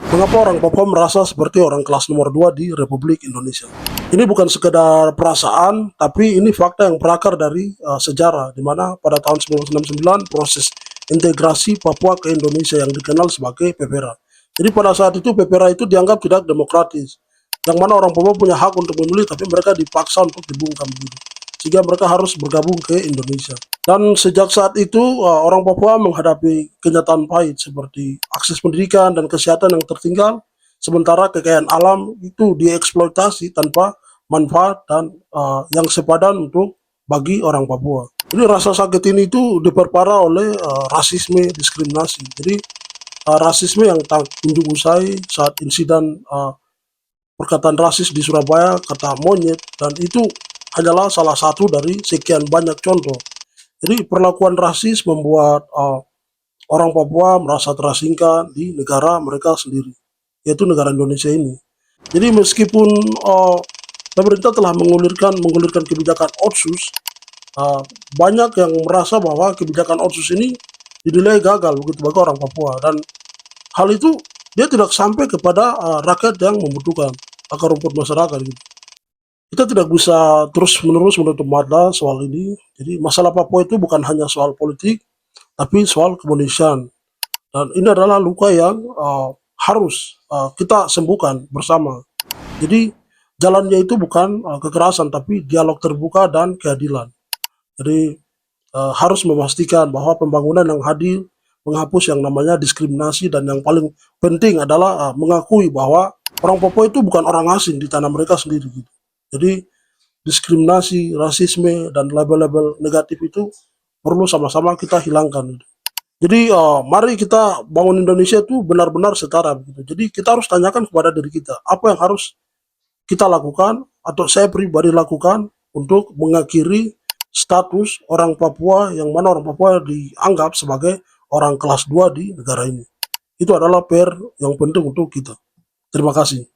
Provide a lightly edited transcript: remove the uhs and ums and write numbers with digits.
Mengapa orang Papua merasa seperti orang kelas nomor 2 di Republik Indonesia? Ini bukan sekedar perasaan, tapi ini fakta yang berakar dari sejarah, di mana pada tahun 1969 proses integrasi Papua ke Indonesia yang dikenal sebagai PPRA. Jadi pada saat itu PPRA itu dianggap tidak demokratis, yang mana orang Papua punya hak untuk memilih, tapi mereka dipaksa untuk dibungkam begitu, sehingga mereka harus bergabung ke Indonesia. Dan sejak saat itu orang Papua menghadapi kenyataan pahit seperti akses pendidikan dan kesehatan yang tertinggal, sementara kekayaan alam itu dieksploitasi tanpa manfaat dan yang sepadan untuk bagi orang Papua. Jadi rasa sakit ini itu diperparah oleh rasisme, diskriminasi. Jadi rasisme yang tak kunjung usai saat insiden perkataan rasis di Surabaya, kata monyet, dan itu hanyalah salah satu dari sekian banyak contoh. Jadi perlakuan rasis membuat orang Papua merasa terasingkan di negara mereka sendiri, yaitu negara Indonesia ini. Jadi meskipun pemerintah telah menggulirkan kebijakan Otsus, uh, banyak yang merasa bahwa kebijakan Otsus ini dinilai gagal begitu bagi orang Papua, dan hal itu dia tidak sampai kepada rakyat yang membutuhkan, akar rumput masyarakat gitu. Kita tidak bisa terus-menerus menutup mata soal ini. Jadi masalah Papua itu bukan hanya soal politik, tapi soal kemanusiaan. Dan ini adalah luka yang harus kita sembuhkan bersama. Jadi jalannya itu bukan kekerasan, tapi dialog terbuka dan keadilan. Jadi harus memastikan bahwa pembangunan yang hadir menghapus yang namanya diskriminasi, dan yang paling penting adalah mengakui bahwa orang Papua itu bukan orang asing di tanah mereka sendiri gitu. Jadi diskriminasi, rasisme, dan label-label negatif itu perlu sama-sama kita hilangkan gitu. Jadi mari kita bangun Indonesia itu benar-benar setara gitu. Jadi kita harus tanyakan kepada diri kita, apa yang harus kita lakukan atau saya pribadi lakukan untuk mengakhiri status orang Papua, yang mana orang Papua dianggap sebagai orang kelas 2 di negara ini. Itu adalah PR yang penting untuk kita. Terima kasih.